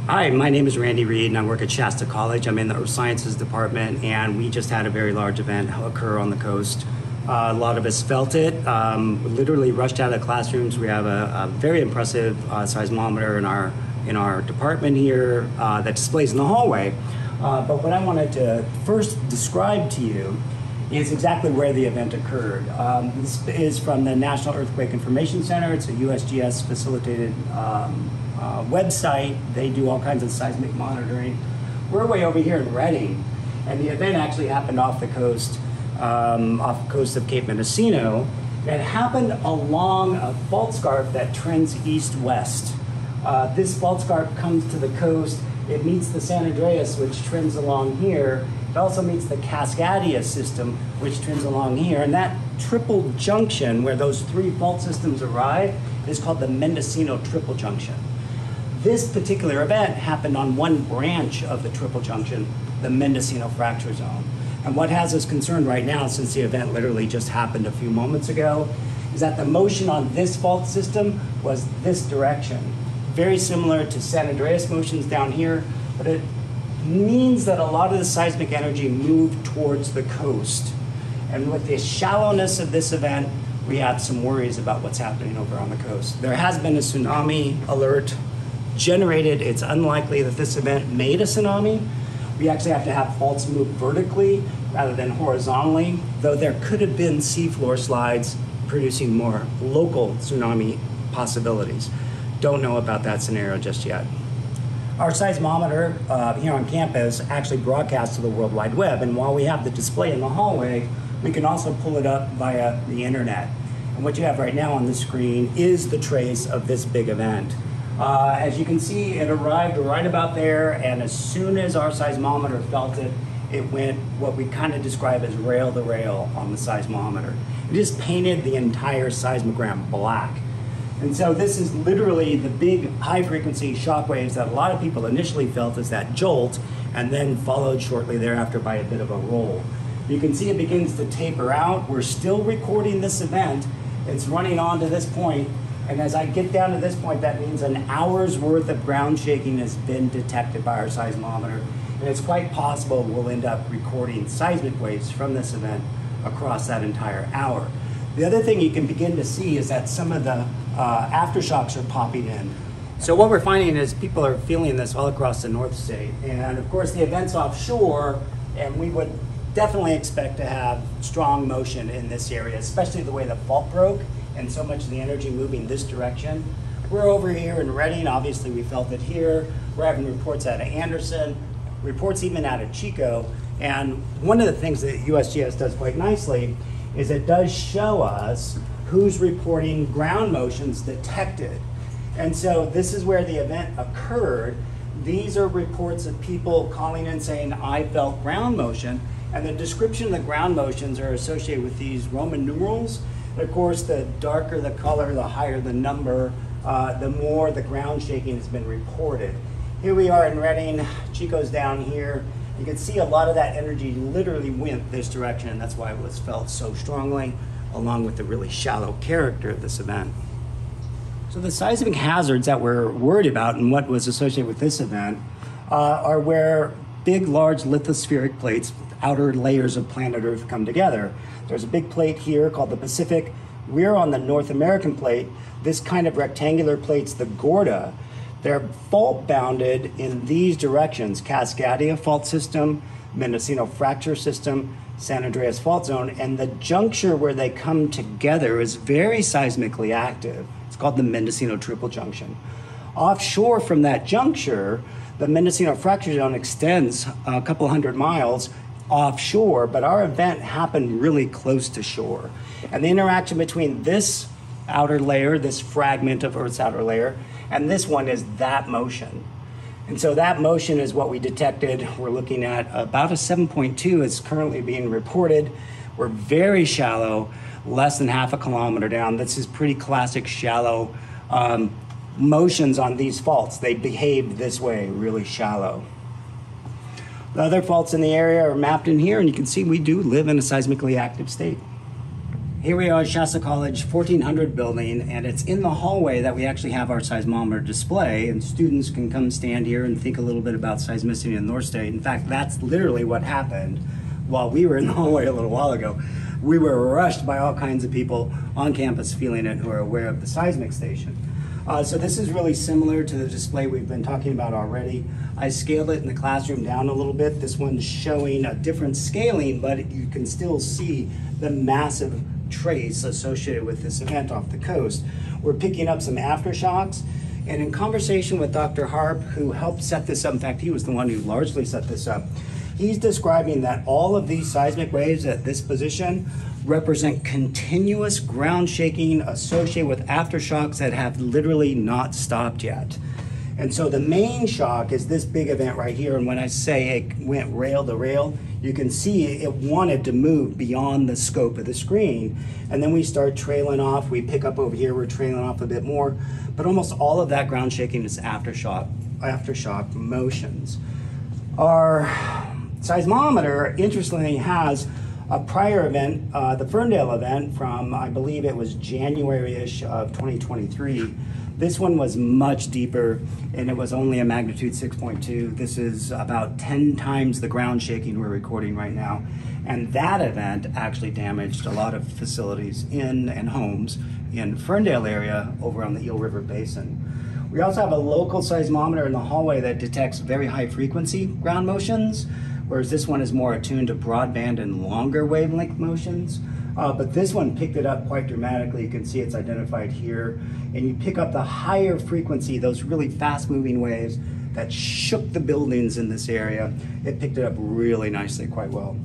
Hi, my name is Randy Reed and I work at Shasta College. I'm in the Earth Sciences department and we just had a very large event occur on the coast. A lot of us felt it, literally rushed out of classrooms. We have a very impressive seismometer in our department here that displays in the hallway. But what I wanted to first describe to you is exactly where the event occurred. This is from the National Earthquake Information Center. It's a USGS facilitated website. They do all kinds of seismic monitoring. We're way over here in Reading, and the event actually happened off the coast of Cape Mendocino. It happened along a fault scarp that trends east-west. This fault scarp comes to the coast. It meets the San Andreas, which trends along here. It also meets the Cascadia system, which trends along here. And that triple junction, where those three fault systems arrive, is called the Mendocino Triple Junction. This particular event happened on one branch of the triple junction, the Mendocino Fracture Zone. And what has us concerned right now, since the event literally just happened a few moments ago, is that the motion on this fault system was this direction. Very similar to San Andreas motions down here, but it means that a lot of the seismic energy moved towards the coast. And with the shallowness of this event, we have some worries about what's happening over on the coast. There has been a tsunami alert generated. It's unlikely that this event made a tsunami. We actually have to have faults move vertically rather than horizontally, though there could have been seafloor slides producing more local tsunami possibilities. Don't know about that scenario just yet. Our seismometer here on campus actually broadcasts to the World Wide Web, and while we have the display in the hallway, we can also pull it up via the internet. And what you have right now on the screen is the trace of this big event. As you can see, it arrived right about there, and as soon as our seismometer felt it, it went what we kind of describe as rail to rail on the seismometer. It just painted the entire seismogram black. And so this is literally the big high-frequency shock waves that a lot of people initially felt as that jolt, and then followed shortly thereafter by a bit of a roll. You can see it begins to taper out. We're still recording this event. It's running on to this point. And as I get down to this point, that means an hour's worth of ground shaking has been detected by our seismometer. And it's quite possible we'll end up recording seismic waves from this event across that entire hour. The other thing you can begin to see is that some of the aftershocks are popping in. So what we're finding is people are feeling this all across the North State. And of course the event's offshore, and we would definitely expect to have strong motion in this area, especially the way the fault broke and so much of the energy moving this direction. We're over here in Reading, obviously we felt it here. We're having reports out of Anderson, reports even out of Chico. And one of the things that USGS does quite nicely is it does show us who's reporting ground motions detected. And so this is where the event occurred. These are reports of people calling in saying, I felt ground motion. And the description of the ground motions are associated with these Roman numerals. Of course, the darker the color, the higher the number, the more the ground shaking has been reported. Here we are in Reading, Chico's down here. You can see a lot of that energy literally went this direction, and that's why it was felt so strongly, along with the really shallow character of this event. So the seismic hazards that we're worried about and what was associated with this event are where big, large lithospheric plates, outer layers of planet Earth, come together. There's a big plate here called the Pacific. We're on the North American plate. This kind of rectangular plate's the Gorda. They're fault bounded in these directions: Cascadia fault system, Mendocino fracture system, San Andreas fault zone, and the juncture where they come together is very seismically active. It's called the Mendocino Triple Junction. Offshore from that juncture, the Mendocino fracture zone extends a couple hundred miles offshore, but our event happened really close to shore. And the interaction between this outer layer, this fragment of Earth's outer layer, and this one is that motion. And so that motion is what we detected. We're looking at about a 7.2 is currently being reported. We're very shallow, less than half a kilometer down. This is pretty classic shallow motions on these faults. They behave this way, really shallow. The other faults in the area are mapped in here, and you can see we do live in a seismically active state. Here we are at Shasta College, 1400 building, and it's in the hallway that we actually have our seismometer display, and students can come stand here and think a little bit about seismicity in the North State. In fact, that's literally what happened while we were in the hallway a little while ago. We were rushed by all kinds of people on campus feeling it who are aware of the seismic station. So this is really similar to the display we've been talking about already. I scaled it in the classroom down a little bit. This one's showing a different scaling, but you can still see the massive trace associated with this event off the coast. We're picking up some aftershocks, and in conversation with Dr. Harp, who helped set this up, in fact, he was the one who largely set this up, he's describing that all of these seismic waves at this position represent continuous ground shaking associated with aftershocks that have literally not stopped yet. And so the main shock is this big event right here, and when I say it went rail to rail, you can see it wanted to move beyond the scope of the screen. And then we start trailing off. We pick up over here, we're trailing off a bit more, but almost all of that ground shaking is aftershock motions. Our seismometer, interestingly, has a prior event, the Ferndale event from, I believe it was January-ish of 2023. This one was much deeper, and it was only a magnitude 6.2. This is about 10 times the ground shaking we're recording right now. And that event actually damaged a lot of facilities and homes in Ferndale area over on the Eel River Basin. We also have a local seismometer in the hallway that detects very high frequency ground motions, whereas this one is more attuned to broadband and longer wavelength motions. But this one picked it up quite dramatically. You can see it's identified here. And you pick up the higher frequency, those really fast moving waves that shook the buildings in this area. It picked it up really nicely, quite well.